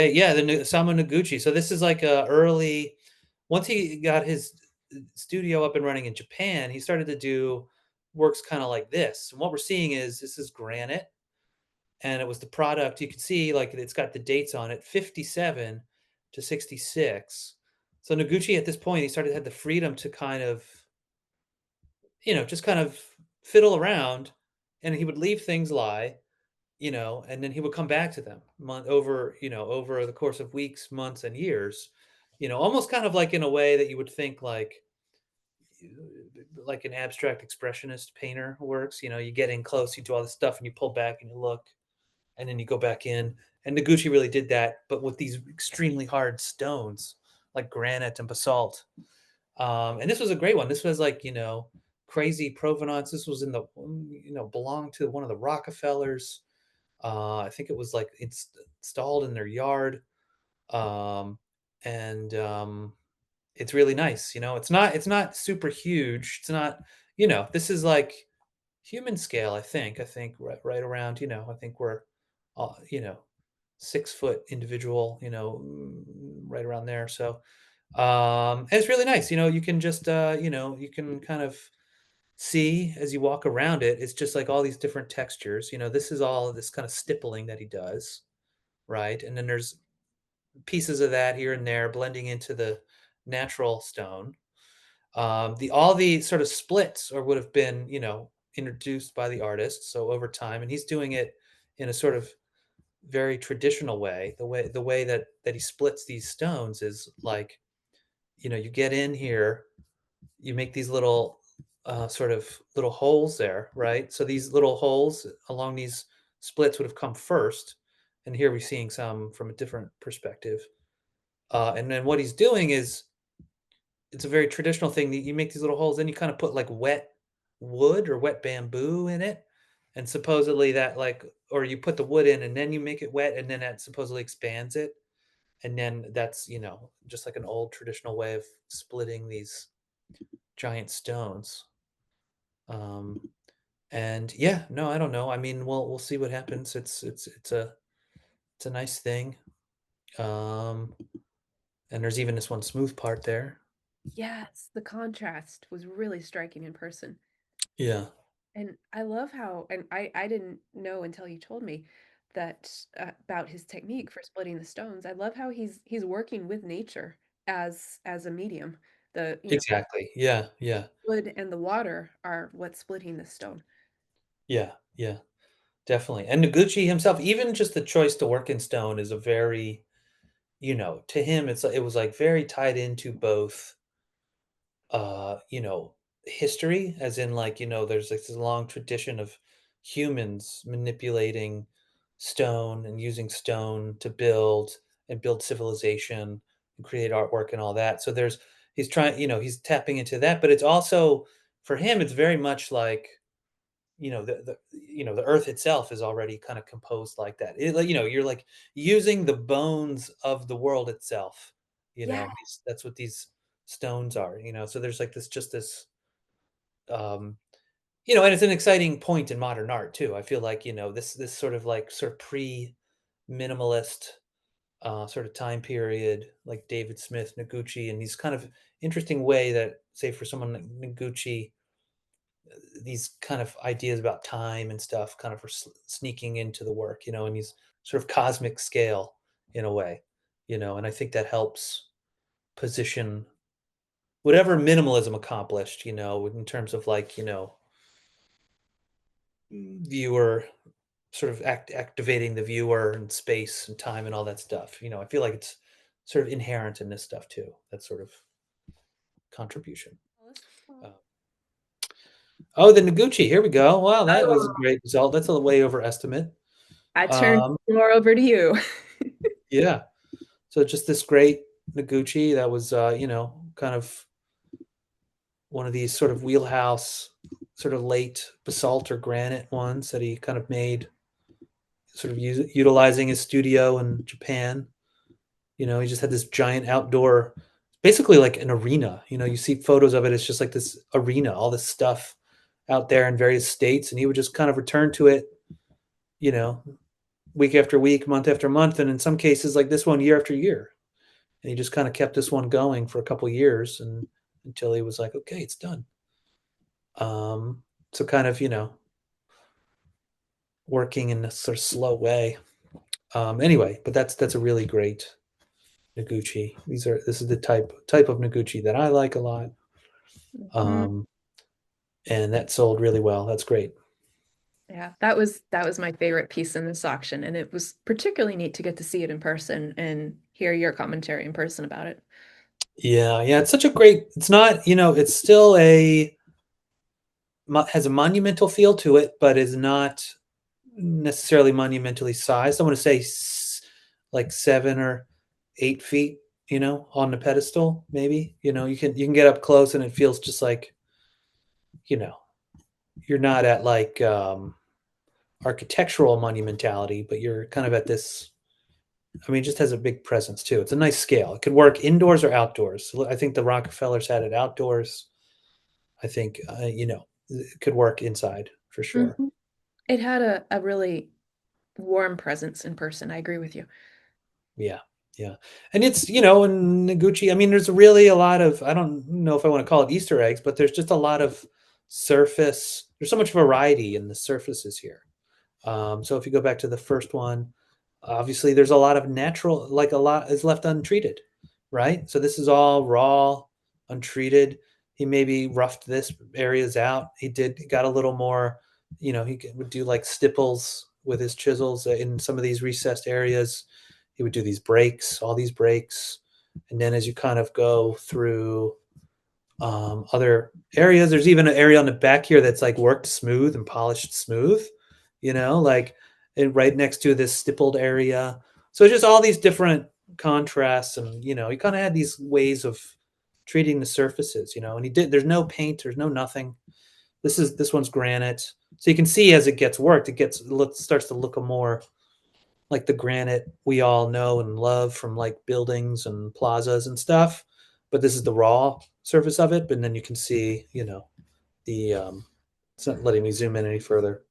Okay, yeah, the Isamu Noguchi. So this is like a early. Once he got his studio up and running in Japan, he started to do works kind of like this. And what we're seeing is this is granite, and it was the product. You can see like it's got the dates on it, 57 to 66. So Noguchi at this point, he started had the freedom to kind of, just kind of fiddle around, and he would leave things lie, and then he would come back to them over the course of weeks, months, and years, almost kind of like in a way that you would think like an abstract expressionist painter works. You get in close, you do all this stuff, and you pull back and you look, and then you go back in. And Noguchi really did that, but with these extremely hard stones like granite and basalt. And this was a great one. This was like, crazy provenance. This was belonged to one of the Rockefellers. I think it was like it's installed in their yard. Um, and it's really nice. It's not super huge. It's not, this is like human scale, I think. I think right around, I think we're, 6 foot individual, right around there. So, and it's really nice. You can just, you can kind of see as you walk around it. It's just like all these different textures. This is all this kind of stippling that he does, right? And then there's pieces of that here and there blending into the natural stone. The all the sort of splits or would have been, introduced by the artist. So over time, and he's doing it in a sort of very traditional way. The way that he splits these stones is like, you get in here, you make these little sort of little holes there, right? So these little holes along these splits would have come first, and here we're seeing some from a different perspective. And then what he's doing is it's a very traditional thing that you make these little holes, then you kind of put like wet wood or wet bamboo in it, and supposedly that like, or you put the wood in and then you make it wet, and then that supposedly expands it, and then that's just like an old traditional way of splitting these giant stones. Um, and yeah, no, I don't know. I mean, we'll see what happens. It's a nice thing. Um, and there's even this one smooth part there. Yes, the contrast was really striking in person. Yeah. And I love how, and I didn't know until you told me that about his technique for splitting the stones. I love how he's working with nature as a medium. The, Exactly. Yeah. Yeah. wood and the water are what's splitting the stone. Yeah. Yeah. Definitely. And Noguchi himself, even just the choice to work in stone is a very, to him, it was like very tied into both, history, as in like, there's like this long tradition of humans manipulating stone and using stone to build civilization and create artwork and all that. So he's trying, he's tapping into that, but it's also for him, it's very much like, the earth itself is already kind of composed like that. Like, you're like using the bones of the world itself. Yeah, That's what these stones are. So there's like this um and it's an exciting point in modern art too. I feel like, this sort of pre minimalist sort of time period, like David Smith, Noguchi, and these kind of interesting way that, say, for someone like Noguchi, these kind of ideas about time and stuff kind of were sneaking into the work, and these sort of cosmic scale in a way, and I think that helps position whatever minimalism accomplished, in terms of like, viewer sort of activating the viewer and space and time and all that stuff. I feel like it's sort of inherent in this stuff too. That sort of contribution. Uh, oh, the Noguchi. Here we go. Wow, that was a oh, great result. That's a way overestimate. I turned Um, more over to you. yeah. So just this great Noguchi that was, kind of one of these sort of wheelhouse, sort of late basalt or granite ones that he kind of made, sort of utilizing his studio in Japan. He just had this giant outdoor, basically like an arena. You see photos of it. It's just like this arena, all this stuff out there in various states, and he would just kind of return to it, you know, week after week, month after month, and in some cases, like this one, year after year. And he just kind of kept this one going for a couple years, and until he was like, okay, it's done. Um, so kind of, working in a sort of slow way. Anyway, but that's a really great Noguchi. This is the type of Noguchi that I like a lot. Mhm. Um, and that sold really well. That's great. Yeah, that was my favorite piece in this auction, and it was particularly neat to get to see it in person and hear your commentary in person about it. Yeah, yeah, it's such a great. It's not, it's still has a monumental feel to it, but is not necessarily monumentally sized. I want to say like 7 or 8 feet, on the pedestal. Maybe you can get up close and it feels just like you know you're not at like architectural monumentality, but you're kind of at this. I mean, it just has a big presence too. It's a nice scale. It could work indoors or outdoors. So I think the Rockefellers had it outdoors. I think it could work inside for sure. Mhm. It had a really warm presence in person. I agree with you. Yeah, yeah, and it's in Noguchi. I mean, there's really a lot of I don't know if I want to call it Easter eggs, but there's just a lot of surface. There's so much variety in the surfaces here. So if you go back to the first one, obviously there's a lot of natural, like a lot is left untreated, right? So this is all raw, untreated. He maybe roughed this areas out. He got a little more, would do like stipples with his chisels in some of these recessed areas. He would do these breaks, all these breaks. And then as you kind of go through other areas. There's even an area on the back here that's like worked smooth and polished smooth, like right next to this stippled area. So just all these different contrasts, and he kind of had these ways of treating the surfaces, and he did. There's no paint, there's no nothing. This one's granite, so you can see as it gets worked, starts to look a more like the granite we all know and love from like buildings and plazas and stuff. But this is the raw surface of it. But then you can see, the it's not letting me zoom in any further.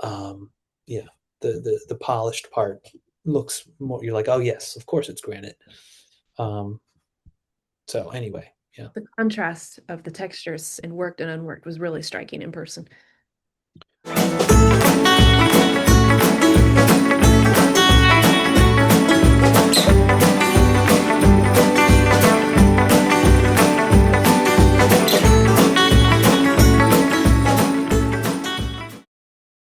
Um, yeah, the polished part looks more. You're like, oh yes, of course it's granite. Um, so anyway, yeah, The contrast of the textures in worked and unworked was really striking in person.